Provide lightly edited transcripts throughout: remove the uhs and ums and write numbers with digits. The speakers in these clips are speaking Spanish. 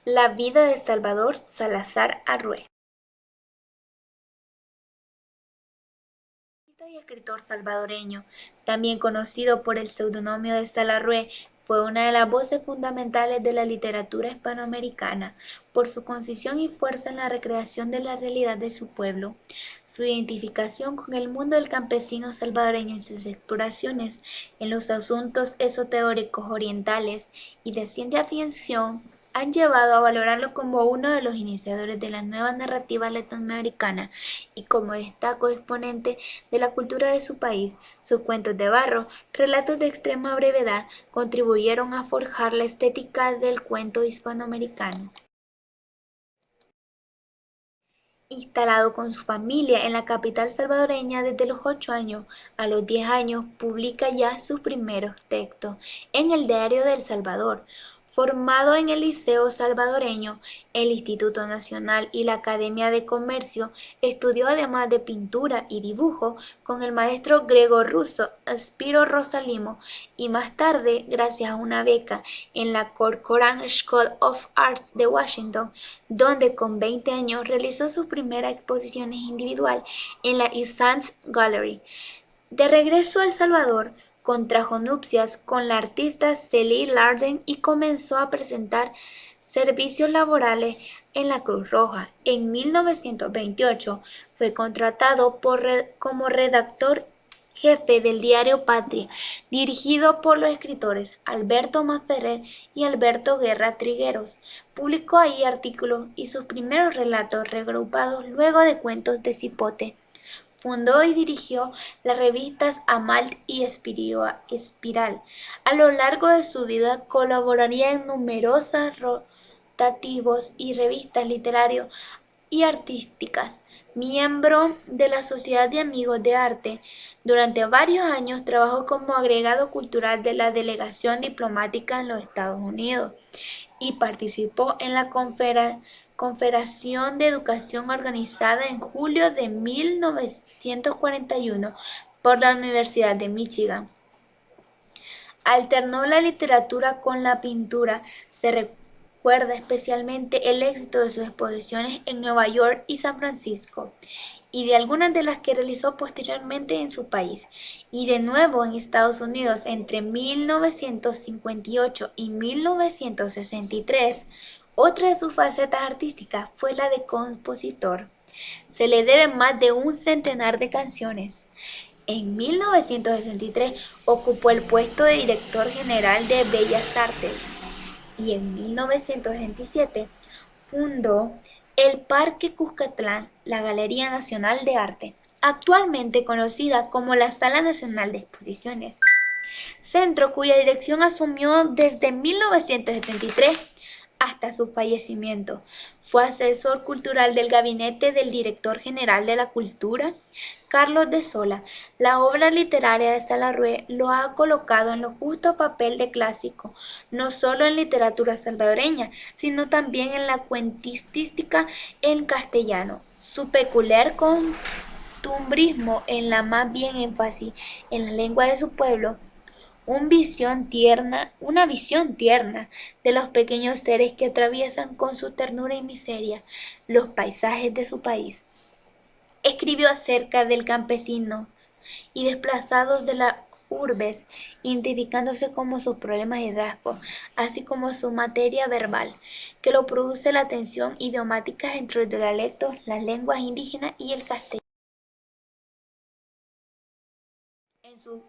La vida de Salvador Salazar Arrué. Y escritor salvadoreño, también conocido por el seudónimo de Salarrué, fue una de las voces fundamentales de la literatura hispanoamericana por su concisión y fuerza en la recreación de la realidad de su pueblo. Su identificación con el mundo del campesino salvadoreño y sus exploraciones en los asuntos esotéricos orientales y de ciencia ficción han llevado a valorarlo como uno de los iniciadores de la nueva narrativa latinoamericana y como destacado exponente de la cultura de su país. Sus cuentos de barro, relatos de extrema brevedad, contribuyeron a forjar la estética del cuento hispanoamericano. Instalado con su familia en la capital salvadoreña desde los 8 años, a los 10 años publica ya sus primeros textos en el Diario de El Salvador. Formado en el Liceo Salvadoreño, el Instituto Nacional y la Academia de Comercio, estudió además de pintura y dibujo con el maestro Gregor-Russo Spiro Rosalimo y más tarde, gracias a una beca en la Corcoran School of Arts de Washington, donde con 20 años realizó su primera exposición individual en la East Sands Gallery. De regreso a El Salvador, contrajo nupcias con la artista Celie Larden y comenzó a presentar servicios laborales en la Cruz Roja. En 1928 fue contratado como redactor jefe del diario Patria, dirigido por los escritores Alberto Masferrer y Alberto Guerra Trigueros. Publicó ahí artículos y sus primeros relatos regrupados luego de cuentos de cipote. Fundó y dirigió las revistas Amalt y Espiral. A lo largo de su vida colaboraría en numerosos rotativos y revistas literarias y artísticas. Miembro de la Sociedad de Amigos de Arte, durante varios años trabajó como agregado cultural de la delegación diplomática en los Estados Unidos y participó en la Confederación de Educación organizada en julio de 1941 por la Universidad de Michigan. Alternó la literatura con la pintura. Se recuerda especialmente el éxito de sus exposiciones en Nueva York y San Francisco, y de algunas de las que realizó posteriormente en su país, y de nuevo en Estados Unidos entre 1958 y 1963. Otra de sus facetas artísticas fue la de compositor. Se le debe más de un centenar de canciones. En 1963 ocupó el puesto de director general de Bellas Artes y en 1967 fundó el Parque Cuscatlán, la Galería Nacional de Arte, actualmente conocida como la Sala Nacional de Exposiciones, centro cuya dirección asumió desde 1973 hasta su fallecimiento. Fue asesor cultural del gabinete del director general de la Cultura, Carlos de Sola. La obra literaria de Salarrué lo ha colocado en lo justo papel de clásico, no solo en literatura salvadoreña, sino también en la cuentística en castellano. Su peculiar costumbrismo en la más bien énfasis en la lengua de su pueblo, una visión tierna de los pequeños seres que atraviesan con su ternura y miseria los paisajes de su país. Escribió acerca del campesinos y desplazados de las urbes, identificándose como sus problemas y rasgos, así como su materia verbal, que lo produce la tensión idiomática entre los dialectos, las lenguas indígenas y el castellano. En su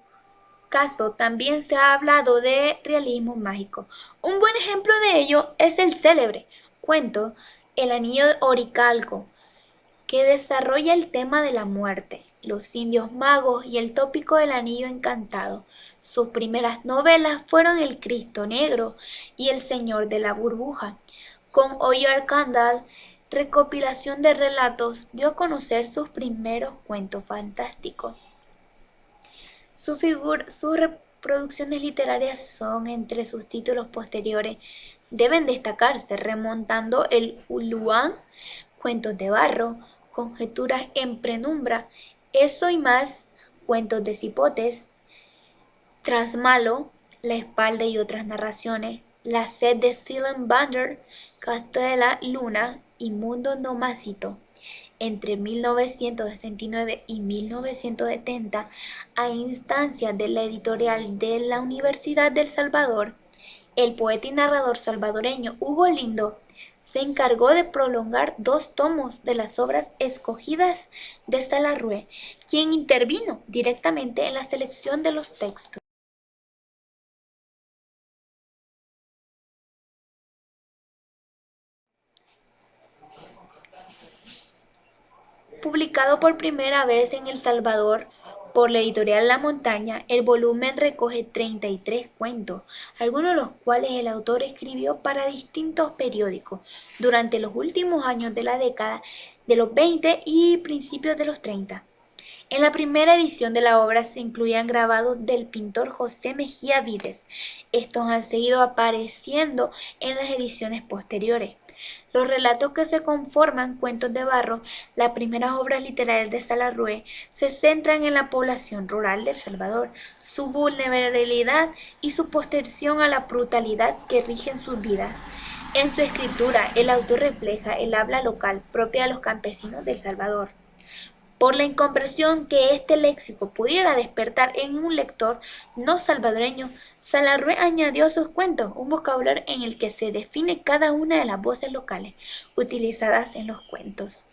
caso también se ha hablado de realismo mágico. Un buen ejemplo de ello es el célebre cuento El anillo de Oricalco, que desarrolla el tema de la muerte, los indios magos y el tópico del anillo encantado. Sus primeras novelas fueron El Cristo Negro y El Señor de la Burbuja. Con Oyar Kandal, recopilación de relatos, dio a conocer sus primeros cuentos fantásticos. Sus reproducciones literarias son entre sus títulos posteriores. Deben destacarse remontando el Uluán, Cuentos de Barro, Conjeturas en Penumbra, Eso y más, Cuentos de Cipotes, Trasmalo, La Espalda y otras narraciones, La Sed de Silent Bander, Casta de la Luna y Mundo Nomásito. Entre 1969 y 1970, a instancias de la editorial de la Universidad del Salvador, el poeta y narrador salvadoreño Hugo Lindo se encargó de prolongar 2 tomos de las obras escogidas de Salarrué, quien intervino directamente en la selección de los textos. Publicado por primera vez en El Salvador por la editorial La Montaña, el volumen recoge 33 cuentos, algunos de los cuales el autor escribió para distintos periódicos durante los últimos años de la década de los 20 y principios de los 30. En la primera edición de la obra se incluían grabados del pintor José Mejía Vides. Estos han seguido apareciendo en las ediciones posteriores. Los relatos que se conforman Cuentos de Barro, las primeras obras literarias de Salarrué, se centran en la población rural de El Salvador, su vulnerabilidad y su postersión a la brutalidad que rigen sus vidas. En su escritura, el autor refleja el habla local propia de los campesinos de El Salvador. Por la incomprensión que este léxico pudiera despertar en un lector no salvadoreño, Salarrué añadió a sus cuentos un vocabulario en el que se define cada una de las voces locales utilizadas en los cuentos.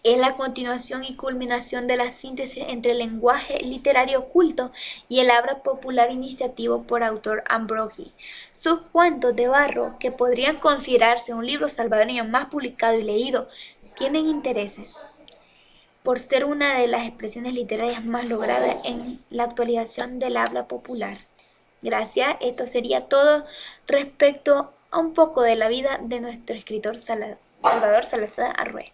Es la continuación y culminación de la síntesis entre el lenguaje literario culto y el habla popular iniciativo por autor Ambrogi. Sus Cuentos de Barro, que podrían considerarse un libro salvadoreño más publicado y leído, tienen intereses por ser una de las expresiones literarias más logradas en la actualización del habla popular. Gracias, esto sería todo respecto a un poco de la vida de nuestro escritor Salvador Salazar Arrué.